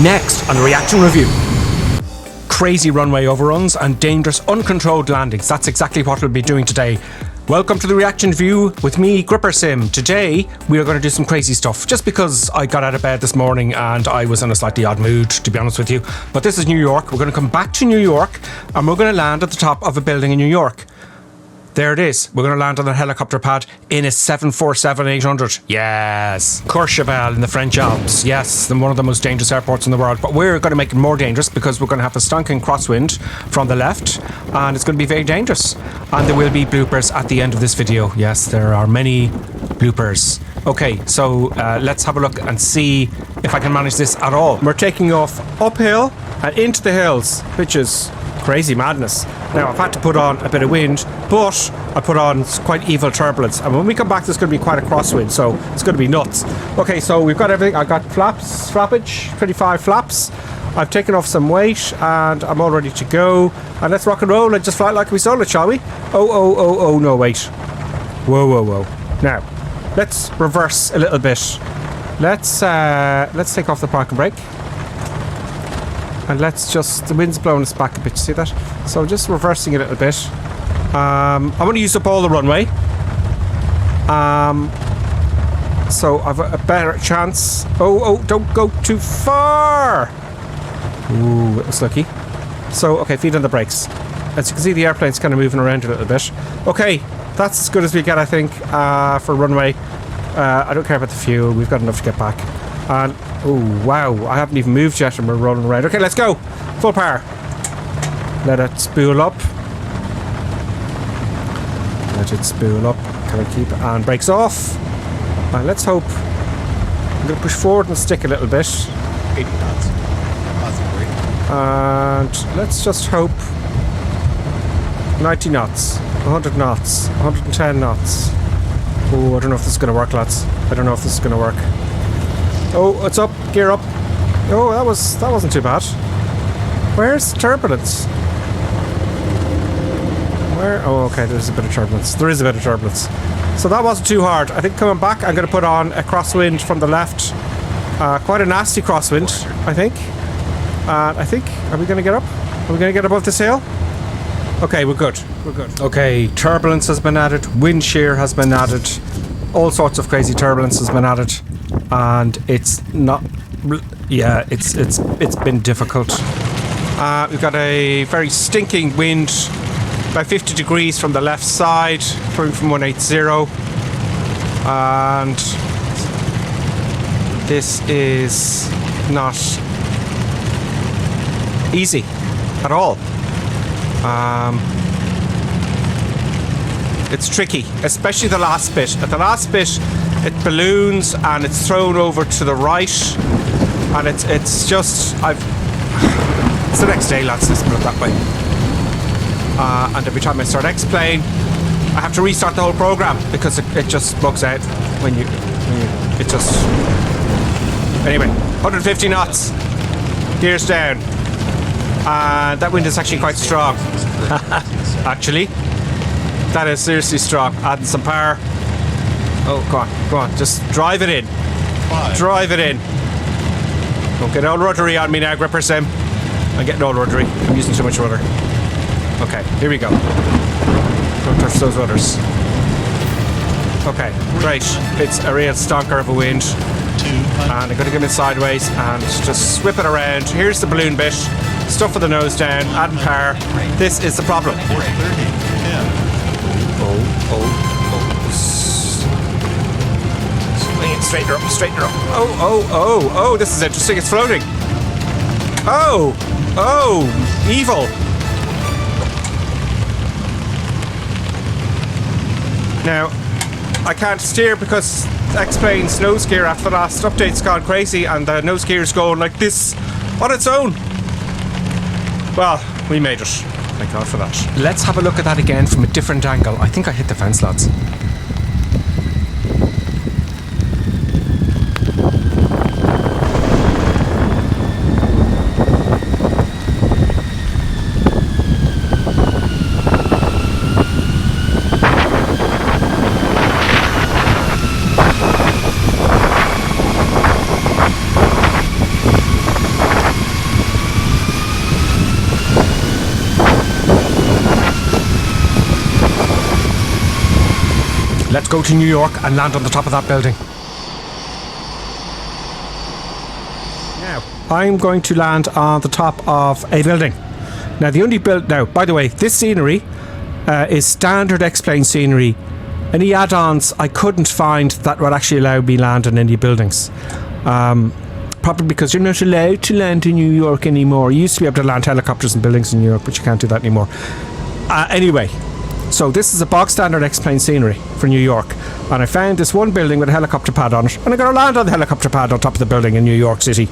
Next on the Reaction Review. Crazy runway overruns and dangerous uncontrolled landings. That's exactly what we'll be doing today. Welcome to the Reaction Review with me, Gripper Sim. Today we are going to do some crazy stuff just because I got out of bed this morning and I was in a slightly odd mood, to be honest with you. But this is New York. We're going to come back to New York and we're going to land at the top of a building in New York. There it is. We're going to land on a helicopter pad in a 747-800. Yes. Courchevel in the French Alps. Yes, one of the most dangerous airports in the world. But we're going to make it more dangerous because we're going to have a stonking crosswind from the left and it's going to be very dangerous. And there will be bloopers at the end of this video. Yes, there are many bloopers. Okay, so let's have a look and see if I can manage this at all. We're taking off uphill and into the hills, which is crazy madness. Now, I've had to put on a bit of wind, but I put on quite evil turbulence. And when we come back, there's going to be quite a crosswind, so it's going to be nuts. Okay, so we've got everything. I've got flappage, 25 flaps. I've taken off some weight, and I'm all ready to go. And let's rock and roll and just fly like we stole it, shall we? Oh, no, wait. Whoa. Now, let's reverse a little bit. Let's take off the parking brake. And the wind's blowing us back a bit, you see that? So I'm just reversing a little bit. I want to use up all the runway. So I've a better chance. Oh, don't go too far! Ooh, it was lucky. So, okay, feet on the brakes. As you can see, the airplane's kind of moving around a little bit. Okay, that's as good as we get, I think, for runway. I don't care about the fuel. We've got enough to get back. And oh wow, I haven't even moved yet and we're rolling around. Okay, let's go. Full power. Let it spool up. Let it spool up. Can I keep? And brakes off. And let's hope. I'm going to push forward and stick a little bit. 80 knots. Possibly. And let's just hope. 90 knots. 100 knots. 110 knots. Oh, I don't know if this is going to work, lads. I don't know if this is going to work. Oh, it's up. Gear up. Oh, that wasn't too bad. Where's turbulence? Where? Oh, okay, there's a bit of turbulence. There is a bit of turbulence. So that wasn't too hard. I think coming back, I'm going to put on a crosswind from the left. Quite a nasty crosswind, I think. Are we going to get up? Are we going to get above this hill? Okay, we're good. Okay, turbulence has been added. Wind shear has been added. All sorts of crazy turbulence has been added. And it's not, yeah, it's been difficult. We've got a very stinking wind, about 50 degrees from the left side, coming from 180, and this is not easy at all. It's tricky, especially the last bit. At the last bit, it balloons and it's thrown over to the right, and it's just it's the next day, lads. Let's put it that way. And every time I start X-plane, I have to restart the whole program because it just bugs out when you it just. Anyway, 150 knots, gears down, and that wind is actually quite strong. Actually. That is seriously strong. Adding some power. Oh, go on. Just drive it in. Drive it in. Don't get all ruddery on me now, Gripper Sim. I'm getting all ruddery. I'm using too much rudder. Okay, here we go. Don't touch those rudders. Okay, great. It's a real stonker of a wind. And I'm going to give it sideways and just whip it around. Here's the balloon bit. Stuff with the nose down. Adding power. This is the problem. Straighten her up. Oh, this is interesting. It's floating. Oh, evil. Now, I can't steer because X-Plane's nose gear after the last update's gone crazy and the nose gear's going like this on its own. Well, we made it. Thank God for that. Let's have a look at that again from a different angle. I think I hit the fence, lads. let's go to New York and land on the top of that building. Now, I'm going to land on the top of a building. Now, the only now, by the way, this scenery is standard X-Plane scenery. Any add-ons I couldn't find that would actually allow me land on any buildings. Probably because you're not allowed to land in New York anymore. You used to be able to land helicopters and buildings in New York, but you can't do that anymore. Anyway, so this is a bog standard X-Plane scenery for New York. And I found this one building with a helicopter pad on it. And I'm going to land on the helicopter pad on top of the building in New York City.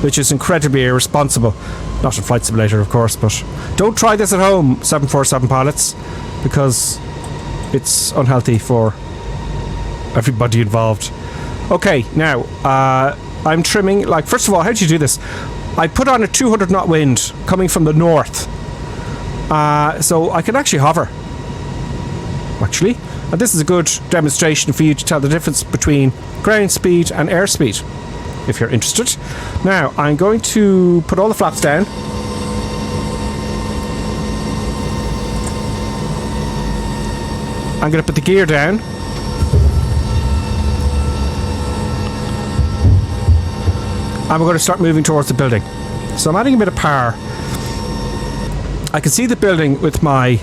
Which is incredibly irresponsible. Not a flight simulator, of course, but don't try this at home, 747 pilots, because it's unhealthy for everybody involved. Okay, now, I'm trimming, like, first of all, how do you do this? I put on a 200 knot wind coming from the north. So I can actually hover. Actually. And this is a good demonstration for you to tell the difference between ground speed and airspeed, if you're interested. Now, I'm going to put all the flaps down. I'm going to put the gear down. And we're going to start moving towards the building. So I'm adding a bit of power. I can see the building with my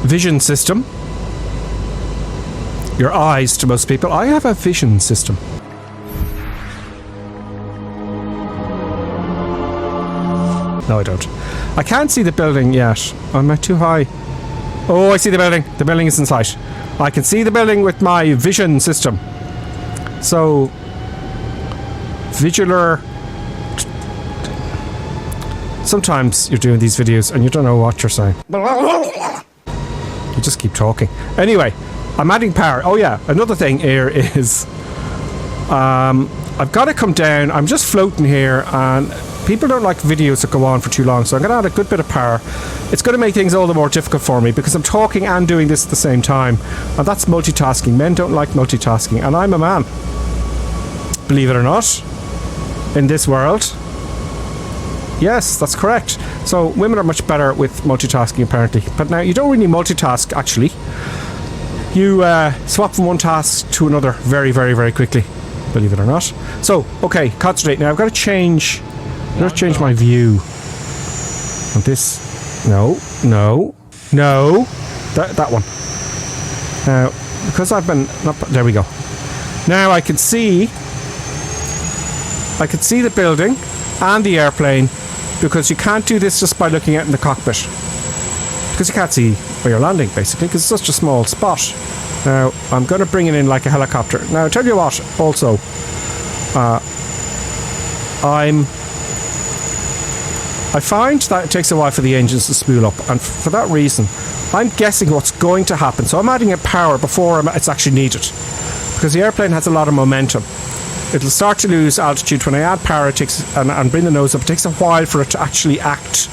vision system. Your eyes to most people. I have a vision system. No, I don't. I can't see the building yet. Am I too high? Oh, I see the building. The building is in sight. I can see the building with my vision system. So, visualer. Sometimes you're doing these videos and you don't know what you're saying. You just keep talking. Anyway, I'm adding power. Oh yeah, another thing here is I've got to come down. I'm just floating here and people don't like videos that go on for too long, so I'm going to add a good bit of power. It's going to make things all the more difficult for me because I'm talking and doing this at the same time, and that's multitasking. Men don't like multitasking, and I'm a man. Believe it or not, in this world. Yes, that's correct. So women are much better with multitasking apparently, but now you don't really multitask actually. You swap from one task to another very, very, very quickly. Believe it or not. So, okay, concentrate. Now I've got to change. I'm going to change my view on this. No. That one. Now, because I've been... there we go. Now I can see the building and the airplane, because you can't do this just by looking out in the cockpit. Because you can't see where you're landing, basically, because it's such a small spot. Now, I'm going to bring it in like a helicopter. Now, I'll tell you what, also, I find that it takes a while for the engines to spool up, and for that reason, I'm guessing what's going to happen. So I'm adding a power before it's actually needed, because the airplane has a lot of momentum. It'll start to lose altitude when I add power. It takes and bring the nose up. It takes a while for it to actually act.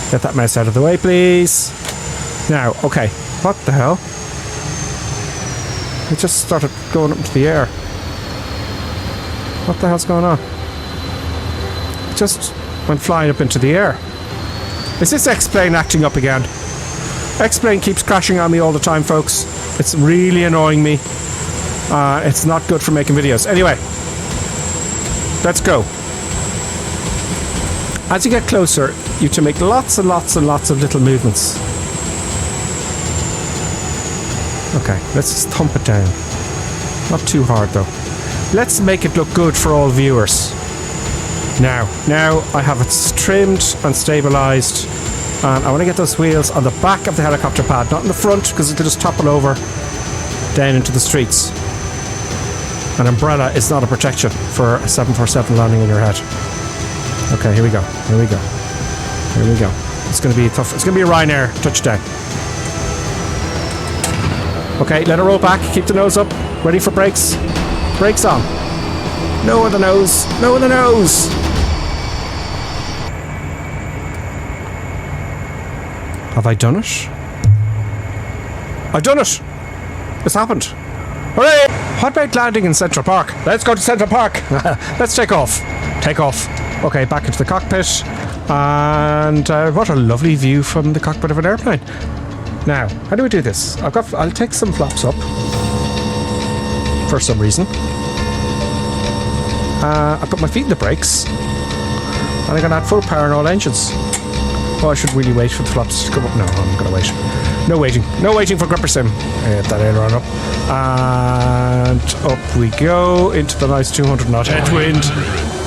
Get that mouse out of the way, please. Now, okay, what the hell? It just started going up into the air. What the hell's going on? It just went flying up into the air. Is this X-Plane acting up again? X-Plane keeps crashing on me all the time, folks. It's really annoying me. It's not good for making videos. Anyway, let's go. As you get closer, you have to make lots and lots and lots of little movements. Okay, let's just thump it down. Not too hard though. Let's make it look good for all viewers. Now I have it trimmed and stabilized, and I want to get those wheels on the back of the helicopter pad, not in the front, because it'll just topple over down into the streets. An umbrella is not a protection for a 747 landing on your head. Okay, here we go. It's going to be tough. It's going to be a Ryanair touchdown. Okay, let it roll back. Keep the nose up. Ready for brakes. Brakes on. No other nose. Have I done it? I've done it! It's happened. Hooray! What about landing in Central Park? Let's go to Central Park. Let's take off. Okay, back into the cockpit. And what a lovely view from the cockpit of an airplane. Now, how do we do this? I'll take some flaps up. for some reason. I put my feet in the brakes. And I'm going to add full power on all engines. Oh, I should really wait for the flaps to come up. No, I'm going to wait. No waiting. No waiting for Gripper Sim. Get that aileron up. And up we go into the nice 200 knot headwind,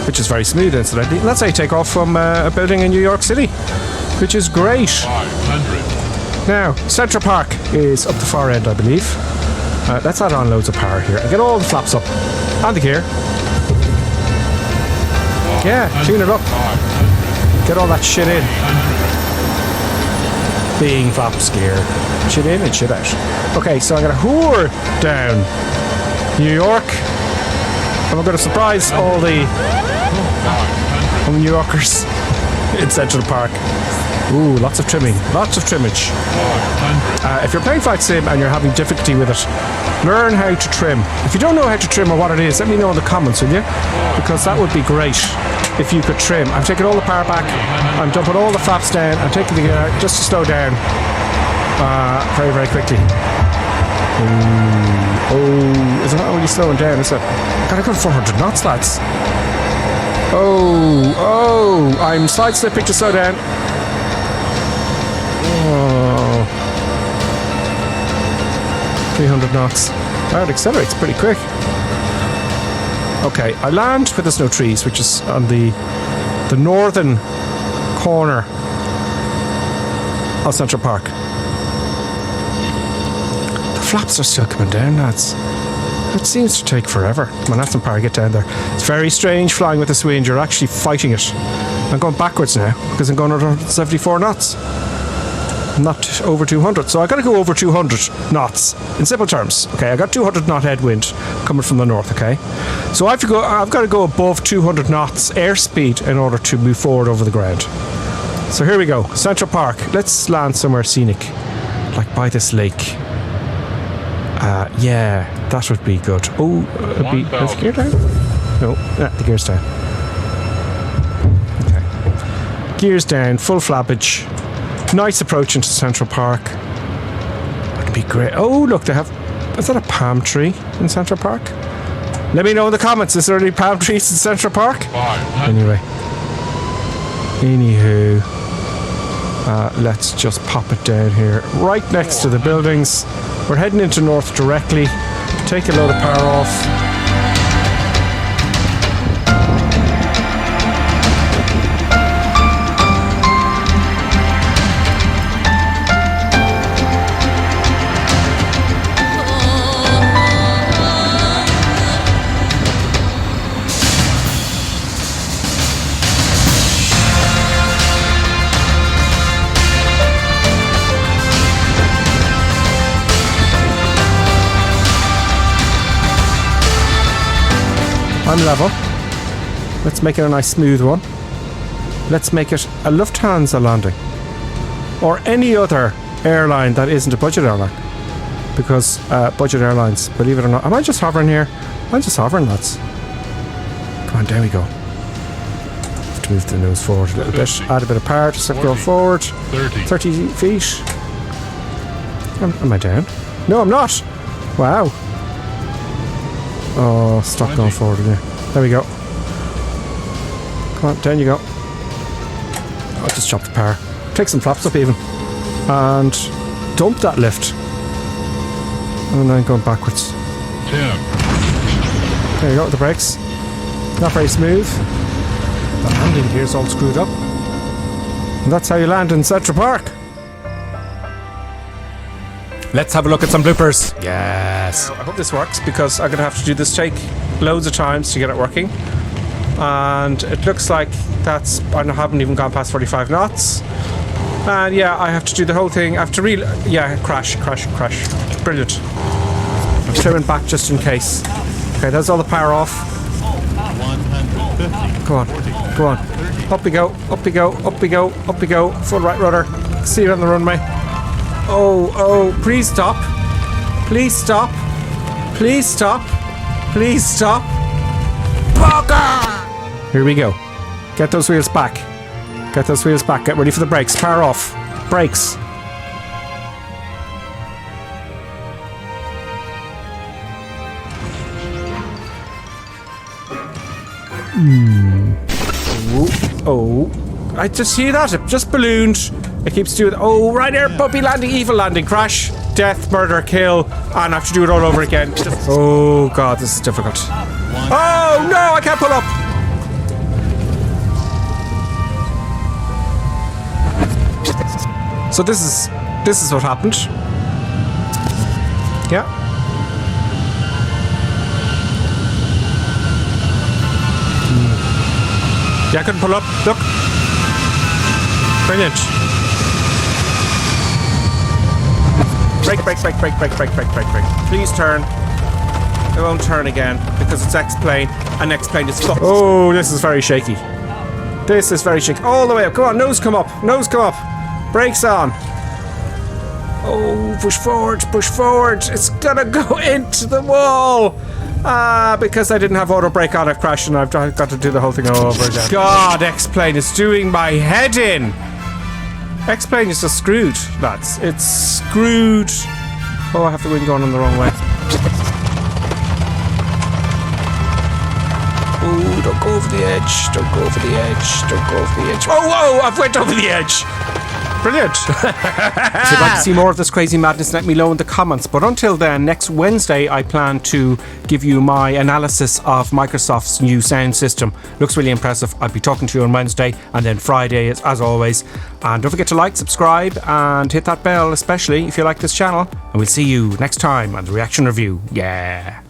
which is very smooth, incidentally. And that's how you take off from a building in New York City, which is great. 500. Now, Central Park is up the far end, I believe. Let's add on loads of power here and get all the flaps up. And the gear. Yeah, tune it up. Get all that shit in. Being flaps, gear. Shit in and shit out. Okay, so I'm going to whore down New York. And we're going to surprise all the New Yorkers in Central Park. Ooh, lots of trimming. Lots of trimmage. If you're playing Flight Sim and you're having difficulty with it, learn how to trim. If you don't know how to trim or what it is, let me know in the comments, will you? Because that would be great if you could trim. I'm taking all the power back. I'm dumping all the flaps down. I'm taking the gear just to slow down very, very quickly. Oh, is it not really slowing down, is it? Gotta go to 400 knots, lads. Oh, I'm side slipping to slow down. Oh. 300 knots. Wow, it accelerates pretty quick. Okay, I land where there's no trees, which is on the northern corner of Central Park. The flaps are still coming down, lads. It seems to take forever. Come on, have some power, get down there. It's very strange flying with this wind. You're actually fighting it. I'm going backwards now because I'm going at 174 knots. Not over 200, so I got to go over 200 knots in simple terms. Okay, I got 200 knot headwind coming from the north. Okay, so I've got to go above 200 knots airspeed in order to move forward over the ground. So here we go, Central Park. Let's land somewhere scenic, like by this lake. Yeah, that would be good. Oh, is the gear down? No, the gear's down. Okay, gears down, full flappage. Nice approach into Central Park. Would be great. Oh, look, they have... Is that a palm tree in Central Park? Let me know in the comments. Is there any palm trees in Central Park? Anyway. Anywho. Let's just pop it down here. Right next to the buildings. We're heading into north directly. Take a load of power off. I'm level. Let's make it a nice smooth one. Let's make it a Lufthansa landing. Or any other airline that isn't a budget airline. Because budget airlines, believe it or not... Am I just hovering here? I'm just hovering, lads. Come on, down we go. Have to move the nose forward a little bit. Add a bit of power to go forward. 30 feet. Am I down? No, I'm not. Wow. Oh, stop going forward again. There we go. Come on, down you go. I'll just chop the power. Take some flaps up even. And dump that lift. And then going backwards. 10. There you go, with the brakes. Not very smooth. The landing gear's all screwed up. And that's how you land in Central Park. Let's have a look at some bloopers. Yes. I hope this works because I'm going to have to do this take loads of times to get it working. And it looks like that's... I haven't even gone past 45 knots. And yeah, I have to do the whole thing. I have to yeah, crash. Brilliant. I'm clearing back just in case. Okay, that's all the power off. 150. Go on. Up we go. Full right rudder. See you on the runway. Oh, please stop. Bugger! Here we go. Get those wheels back. Get ready for the brakes. Power off. Brakes. Oh, I just see that. It just ballooned. It keeps doing. Oh, right there, puppy landing, evil landing, crash, death, murder, kill, and I have to do it all over again. Oh god, this is difficult. Oh no, I can't pull up. So this is what happened. Yeah. Yeah, I couldn't pull up. Look. Brilliant. Brake. Please turn. It won't turn again because it's X-plane and X-plane is fucked. Oh, this is very shaky. This is very shaky. All the way up. Come on, nose come up. Nose come up. Brakes on. Oh, push forward. It's gonna go into the wall. Because I didn't have auto brake on, I've crashed and I've got to do the whole thing all over again. God, X-plane is doing my head in. X-plane is just screwed, lads. It's screwed. Oh, I have the wind going on the wrong way. Oh, don't go over the edge. Don't go over the edge. Oh, whoa, I've went over the edge. Brilliant. If you'd like to see more of this crazy madness, let me know in the comments. But until then, next Wednesday, I plan to give you my analysis of Microsoft's new sound system. Looks really impressive. I'll be talking to you on Wednesday and then Friday, as always. And don't forget to like, subscribe, and hit that bell, especially if you like this channel. And we'll see you next time on the Reaction Review. Yeah.